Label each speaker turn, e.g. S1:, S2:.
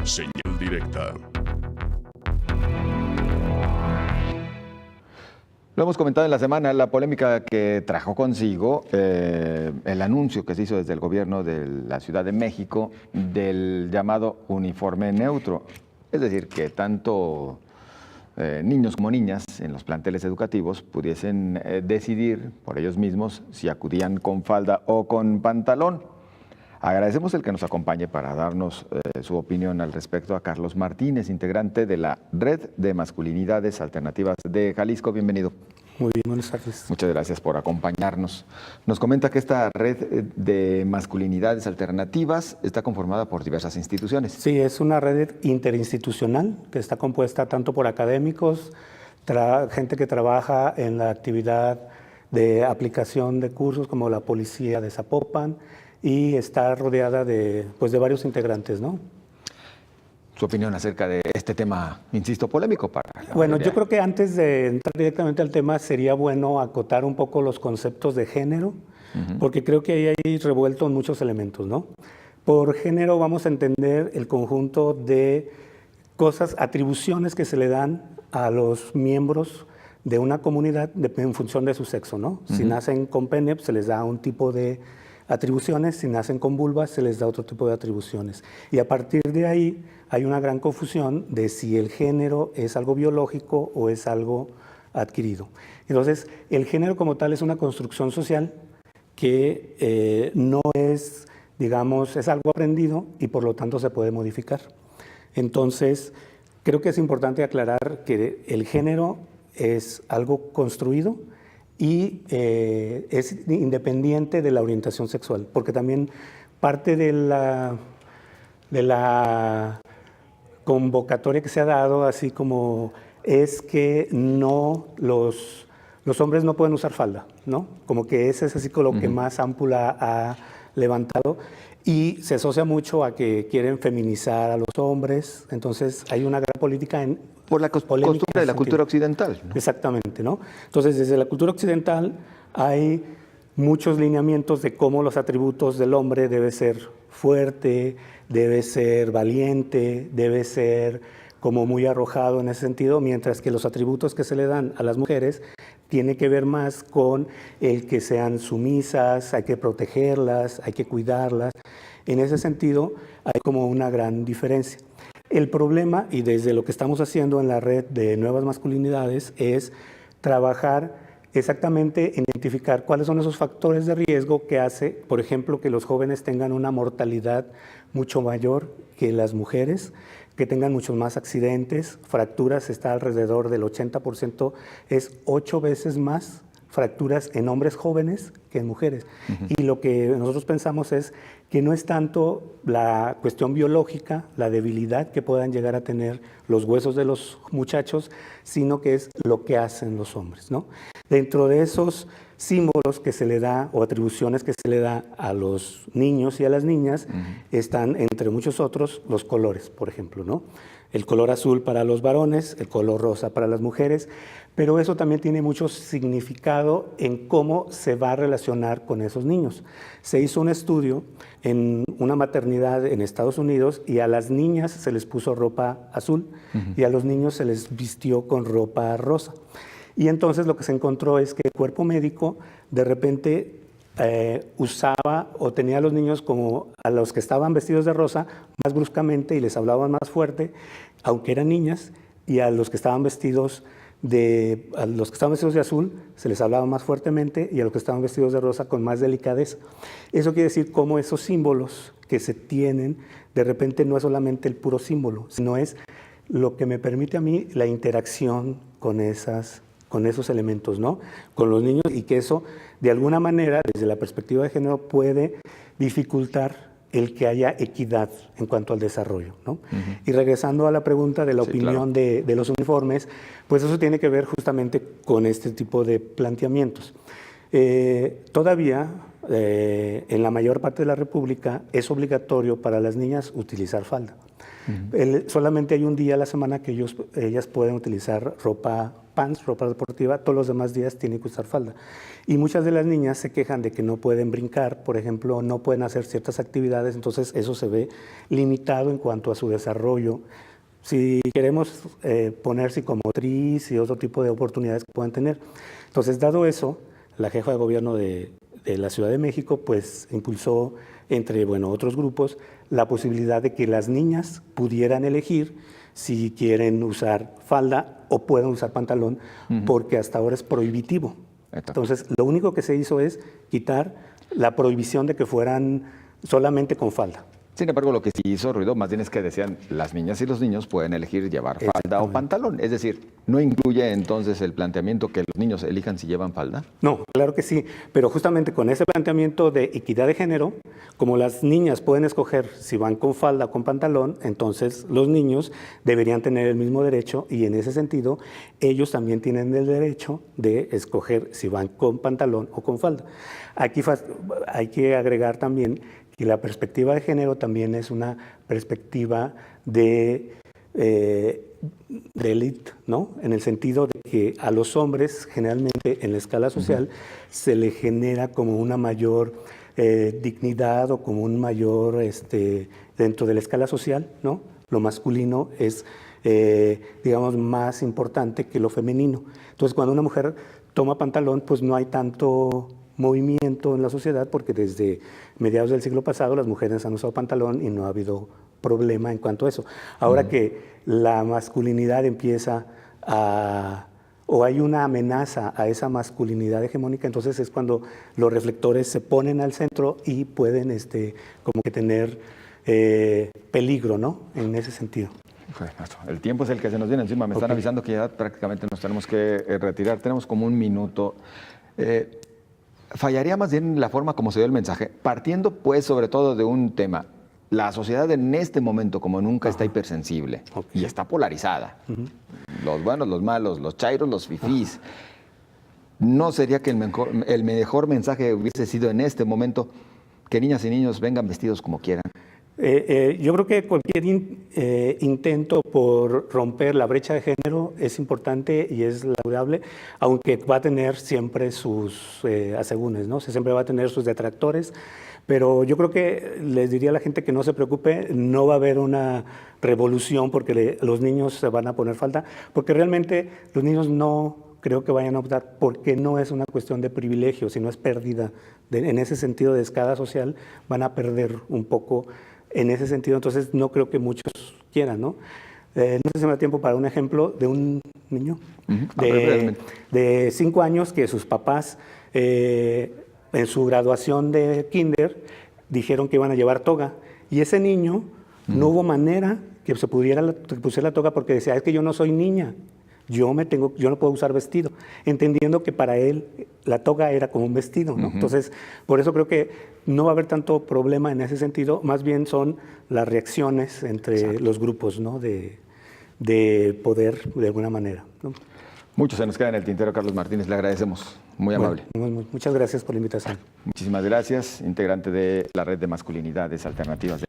S1: Señal directa.
S2: Lo hemos comentado en la semana, la polémica que trajo consigo el anuncio que se hizo desde el gobierno de la Ciudad de México del llamado uniforme neutro. Es decir, que tanto niños como niñas en los planteles educativos pudiesen decidir por ellos mismos si acudían con falda o con pantalón. Agradecemos el que nos acompañe para darnos su opinión al respecto a Carlos Martínez, integrante de la Red de Masculinidades Alternativas de Jalisco. Bienvenido.
S3: Muy bien, buenas tardes.
S2: Muchas gracias por acompañarnos. Nos comenta que esta Red de Masculinidades Alternativas está conformada por diversas instituciones.
S3: Sí, es una red interinstitucional que está compuesta tanto por académicos, gente que trabaja en la actividad de aplicación de cursos como la Policía de Zapopan, y está rodeada de varios integrantes, ¿no?
S2: Su opinión acerca de este tema, insisto, polémico para la
S3: Bueno,
S2: mayoría.
S3: yo creo que antes de entrar directamente al tema sería bueno acotar un poco los conceptos de género, porque creo que ahí hay revuelto muchos elementos, ¿no? Por género vamos a entender el conjunto de cosas, atribuciones que se le dan a los miembros de una comunidad en función de su sexo, ¿no? Si nacen con pene, se les da un tipo de atribuciones, si nacen con vulva se les da otro tipo de atribuciones. Y a partir de ahí hay una gran confusión de si el género es algo biológico o es algo adquirido. Entonces, el género como tal es una construcción social que no es, digamos, es algo aprendido y por lo tanto se puede modificar. Entonces, creo que es importante aclarar que el género es algo construido y es independiente de la orientación sexual, porque también parte de la convocatoria que se ha dado, así como es que no los hombres no pueden usar falda, ¿no? Como que ese es así como lo que más ámpula ha levantado y se asocia mucho a que quieren feminizar a los hombres, entonces hay una gran política en
S2: por la costumbre de la cultura occidental, ¿no?
S3: Exactamente, ¿no? Entonces, desde la cultura occidental hay muchos lineamientos de cómo los atributos del hombre debe ser fuerte, debe ser valiente, debe ser como muy arrojado en ese sentido, mientras que los atributos que se le dan a las mujeres tiene que ver más con el que sean sumisas, hay que protegerlas, hay que cuidarlas. En ese sentido, hay como una gran diferencia. El problema, y desde lo que estamos haciendo en la red de nuevas masculinidades, es trabajar exactamente en identificar cuáles son esos factores de riesgo que hace, por ejemplo, que los jóvenes tengan una mortalidad mucho mayor que las mujeres, que tengan muchos más accidentes, fracturas, está alrededor del 80%, es 8 veces más fracturas en hombres jóvenes que en mujeres. Y lo que nosotros pensamos es que no es tanto la cuestión biológica, la debilidad que puedan llegar a tener los huesos de los muchachos, sino que es lo que hacen los hombres, ¿no? Dentro de esos símbolos que se le da o atribuciones que se le da a los niños y a las niñas están, entre muchos otros, los colores, por ejemplo, ¿no? El color azul para los varones, el color rosa para las mujeres, pero eso también tiene mucho significado en cómo se va a relacionar con esos niños. Se hizo un estudio en una maternidad en Estados Unidos y a las niñas se les puso ropa azul y a los niños se les vistió con ropa rosa. Y entonces lo que se encontró es que el cuerpo médico de repente usaba o tenía a los niños como a los que estaban vestidos de rosa más bruscamente y les hablaban más fuerte, aunque eran niñas, y a los que estaban vestidos de azul se les hablaba más fuertemente y a los que estaban vestidos de rosa con más delicadeza. Eso quiere decir cómo esos símbolos que se tienen, de repente no es solamente el puro símbolo, sino es lo que me permite a mí la interacción con esos elementos, ¿no? Con los niños, y que eso, de alguna manera, desde la perspectiva de género, puede dificultar el que haya equidad en cuanto al desarrollo, ¿no? Y regresando a la pregunta de la opinión de los uniformes, pues eso tiene que ver justamente con este tipo de planteamientos. Todavía, en la mayor parte de la República, es obligatorio para las niñas utilizar falda. Solamente hay un día a la semana que ellas pueden utilizar ropa pants, ropa deportiva, todos los demás días tienen que usar falda. Y muchas de las niñas se quejan de que no pueden brincar, por ejemplo, no pueden hacer ciertas actividades, entonces eso se ve limitado en cuanto a su desarrollo. Si queremos poner psicomotriz y otro tipo de oportunidades que puedan tener. Entonces, dado eso, la jefa de gobierno de la Ciudad de México pues impulsó entre otros grupos la posibilidad de que las niñas pudieran elegir si quieren usar falda o pueden usar pantalón, porque hasta ahora es prohibitivo. Entonces, lo único que se hizo es quitar la prohibición de que fueran solamente con falda.
S2: Sin embargo, lo que sí hizo ruido más bien es que decían las niñas y los niños pueden elegir llevar falda o pantalón. Es decir, ¿no incluye entonces el planteamiento que los niños elijan si llevan falda?
S3: No, claro que sí, pero justamente con ese planteamiento de equidad de género, como las niñas pueden escoger si van con falda o con pantalón, entonces los niños deberían tener el mismo derecho y en ese sentido ellos también tienen el derecho de escoger si van con pantalón o con falda. Aquí hay que agregar también y la perspectiva de género también es una perspectiva de élite, ¿no? En el sentido de que a los hombres, generalmente en la escala social, se le genera como una mayor dignidad o como un mayor, dentro de la escala social, ¿no? Lo masculino es, digamos, más importante que lo femenino. Entonces, cuando una mujer toma pantalón, pues no hay tanto movimiento en la sociedad, porque desde mediados del siglo pasado las mujeres han usado pantalón y no ha habido problema en cuanto a eso. Ahora que la masculinidad empieza o hay una amenaza a esa masculinidad hegemónica, entonces es cuando los reflectores se ponen al centro y pueden como que tener peligro, ¿no? En ese sentido.
S2: El tiempo es el que se nos viene encima. Me están avisando que ya prácticamente nos tenemos que retirar. Tenemos como un minuto. Fallaría más bien la forma como se dio el mensaje, partiendo pues sobre todo de un tema. La sociedad en este momento como nunca está hipersensible y está polarizada. Los buenos, los malos, los chairos, los fifís. ¿No sería que el mejor mensaje hubiese sido en este momento que niñas y niños vengan vestidos como quieran?
S3: Yo creo que cualquier intento por romper la brecha de género es importante y es laudable, aunque va a tener siempre sus asegúnes, ¿no? Siempre va a tener sus detractores, pero yo creo que les diría a la gente que no se preocupe, no va a haber una revolución porque los niños se van a poner falda, porque realmente los niños no creo que vayan a optar, porque no es una cuestión de privilegio, sino es pérdida. En ese sentido de escala social van a perder un poco en ese sentido, entonces no creo que muchos quieran, ¿no? No sé si me da tiempo para un ejemplo de un niño de 5 años que sus papás en su graduación de kinder dijeron que iban a llevar toga y ese niño no hubo manera que se pusiera la toga porque decía, es que yo no soy niña. Yo no puedo usar vestido, entendiendo que para él la toga era como un vestido, ¿no? Entonces, por eso creo que no va a haber tanto problema en ese sentido, más bien son las reacciones entre los grupos, ¿no? de poder, de alguna manera, ¿no?
S2: Mucho se nos queda en el tintero, Carlos Martínez, le agradecemos, muy amable.
S3: Muchas gracias por la invitación.
S2: Muchísimas gracias, integrante de la Red de Masculinidades Alternativas de